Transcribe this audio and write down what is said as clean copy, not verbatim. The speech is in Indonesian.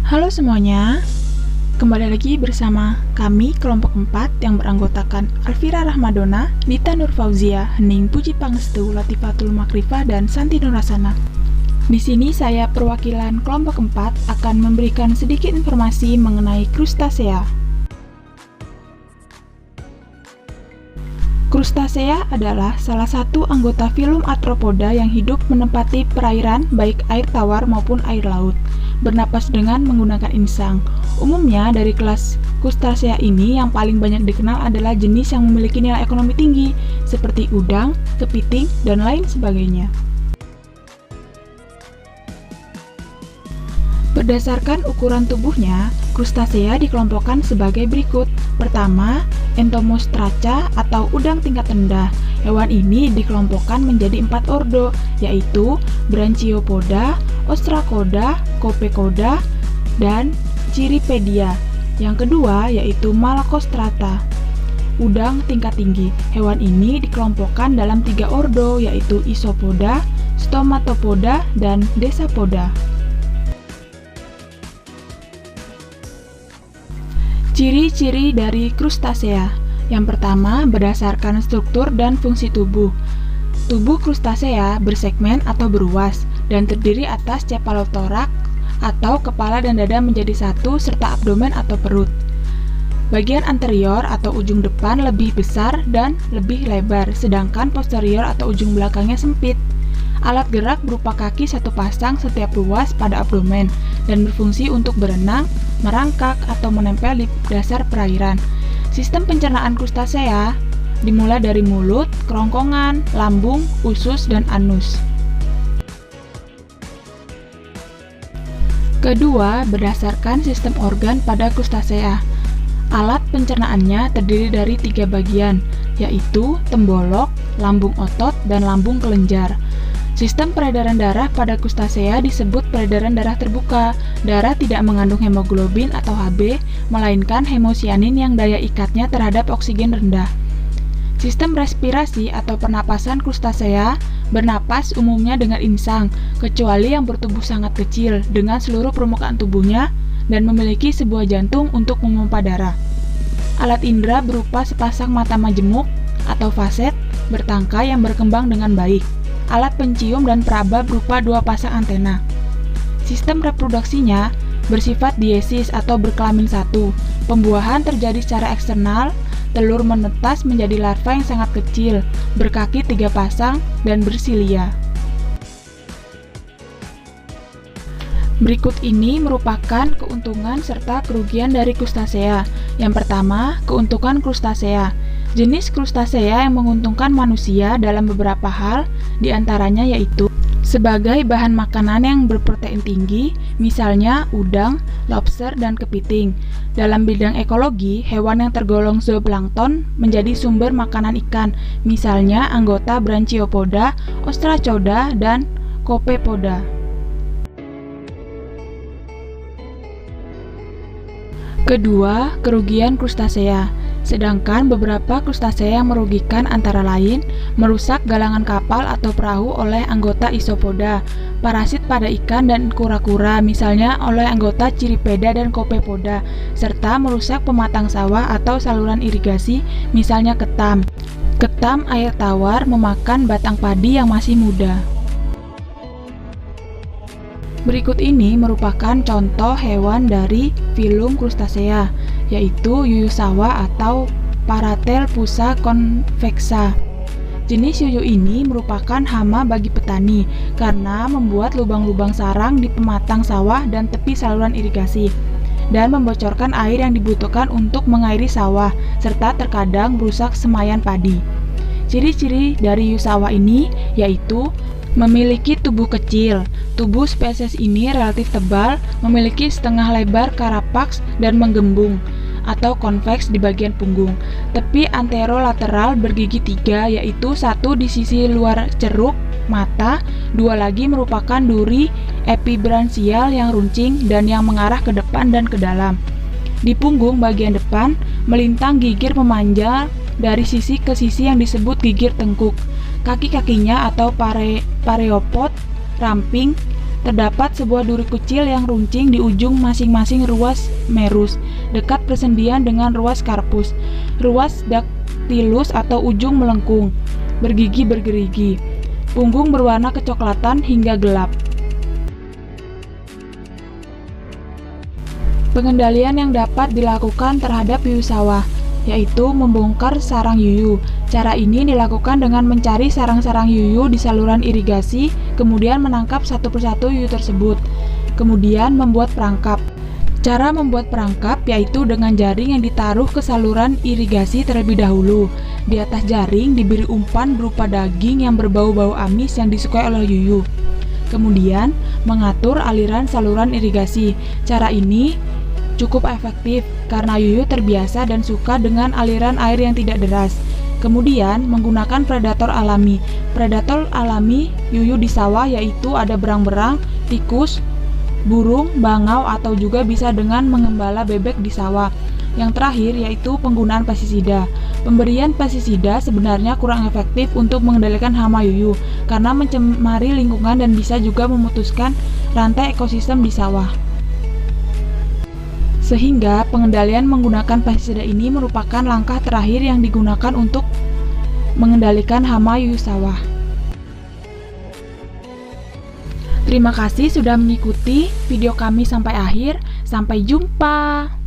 Halo semuanya, kembali lagi bersama kami kelompok 4 yang beranggotakan Alvira Rahmadona, Nita Nurfauzia, Hening Puji Pangestu, Latifatul Makrifah, dan Santi Nurasana. Di sini saya perwakilan kelompok 4 akan memberikan sedikit informasi mengenai krustasea. Krustasea adalah salah satu anggota filum arthropoda yang hidup menempati perairan baik air tawar maupun air laut, bernapas dengan menggunakan insang. Umumnya dari kelas krustasea ini yang paling banyak dikenal adalah jenis yang memiliki nilai ekonomi tinggi seperti udang, kepiting, dan lain sebagainya. Berdasarkan ukuran tubuhnya, krustasea dikelompokkan sebagai berikut. Pertama, Entomostraca atau udang tingkat rendah. Hewan ini dikelompokkan menjadi 4 ordo, yaitu Branchiopoda, Ostracoda, Copepoda, dan Cirripedia. Yang kedua yaitu Malacostrata, udang tingkat tinggi. Hewan ini dikelompokkan dalam 3 ordo, yaitu Isopoda, Stomatopoda, dan Decapoda. Ciri-ciri dari krustasea. Yang pertama, berdasarkan struktur dan fungsi tubuh. Tubuh krustasea bersegmen atau beruas dan terdiri atas cephalothorax atau kepala dan dada menjadi satu serta abdomen atau perut. Bagian anterior atau ujung depan lebih besar dan lebih lebar, sedangkan posterior atau ujung belakangnya sempit. Alat gerak berupa kaki satu pasang setiap ruas pada abdomen dan berfungsi untuk berenang, merangkak, atau menempel di dasar perairan. Sistem pencernaan krustasea dimulai dari mulut, kerongkongan, lambung, usus, dan anus. Kedua, berdasarkan sistem organ pada krustasea. Alat pencernaannya terdiri dari 3 bagian, yaitu tembolok, lambung otot, dan lambung kelenjar. Sistem peredaran darah pada krustasea disebut peredaran darah terbuka. Darah tidak mengandung hemoglobin atau Hb, melainkan hemosianin yang daya ikatnya terhadap oksigen rendah. Sistem respirasi atau pernapasan krustasea bernapas umumnya dengan insang, kecuali yang bertubuh sangat kecil dengan seluruh permukaan tubuhnya dan memiliki sebuah jantung untuk memompa darah. Alat indera berupa sepasang mata majemuk atau faset bertangkai yang berkembang dengan baik. Alat pencium dan peraba berupa 2 pasang antena. Sistem reproduksinya bersifat diesis atau berkelamin satu. Pembuahan terjadi secara eksternal, telur menetas menjadi larva yang sangat kecil, berkaki 3 pasang, dan bersilia. Berikut ini merupakan keuntungan serta kerugian dari krustasea. Yang pertama, keuntungan krustasea. Jenis krustasea yang menguntungkan manusia dalam beberapa hal, diantaranya yaitu sebagai bahan makanan yang berprotein tinggi, misalnya udang, lobster, dan kepiting. Dalam bidang ekologi, hewan yang tergolong zooplankton menjadi sumber makanan ikan, misalnya anggota Branchiopoda, Ostracoda, dan Copepoda. Kedua, kerugian krustasea. Sedangkan beberapa krustasea yang merugikan antara lain merusak galangan kapal atau perahu oleh anggota Isopoda, parasit pada ikan dan kura-kura misalnya oleh anggota Cirripeda dan Copepoda, serta merusak pematang sawah atau saluran irigasi misalnya ketam. Ketam air tawar memakan batang padi yang masih muda. Berikut ini merupakan contoh hewan dari filum krustasea, yaitu Yuyu-sawa atau Paratelphusa convexa. Jenis yuyu ini merupakan hama bagi petani karena membuat lubang-lubang sarang di pematang sawah dan tepi saluran irigasi, dan membocorkan air yang dibutuhkan untuk mengairi sawah, serta terkadang merusak semaian padi. Ciri-ciri dari yuyu-sawa ini yaitu memiliki tubuh kecil. Tubuh spesies ini relatif tebal, memiliki setengah lebar karapaks dan menggembung atau konveks di bagian punggung. Tepi anterolateral bergigi 3, yaitu 1 di sisi luar ceruk mata, 2 lagi merupakan duri epibranchial yang runcing dan yang mengarah ke depan dan ke dalam. Di punggung bagian depan melintang gigir memanjang dari sisi ke sisi yang disebut gigir tengkuk. Kaki-kakinya atau pareopod ramping Terdapat sebuah duri kecil yang runcing di ujung masing-masing ruas merus, dekat persendian dengan ruas carpus. Ruas dactylus atau ujung melengkung, bergigi bergerigi. Punggung berwarna kecoklatan hingga gelap. Pengendalian yang dapat dilakukan terhadap yuyu sawah, yaitu membongkar sarang yuyu. Cara ini dilakukan dengan mencari sarang-sarang yuyu di saluran irigasi, kemudian menangkap satu persatu yuyu tersebut. Kemudian membuat perangkap. Cara membuat perangkap yaitu dengan jaring yang ditaruh ke saluran irigasi terlebih dahulu. Di atas jaring diberi umpan berupa daging yang berbau-bau amis yang disukai oleh yuyu. Kemudian mengatur aliran saluran irigasi. Cara ini cukup efektif karena yuyu terbiasa dan suka dengan aliran air yang tidak deras. Kemudian menggunakan predator alami. Predator alami yuyu di sawah yaitu ada berang-berang, tikus, burung, bangau, atau juga bisa dengan mengembala bebek di sawah. Yang terakhir yaitu penggunaan pestisida. Pemberian pestisida sebenarnya kurang efektif untuk mengendalikan hama yuyu karena mencemari lingkungan dan bisa juga memutuskan rantai ekosistem di sawah. Sehingga pengendalian menggunakan pestisida ini merupakan langkah terakhir yang digunakan untuk mengendalikan hama yuyu sawah. Terima kasih sudah mengikuti video kami sampai akhir. Sampai jumpa.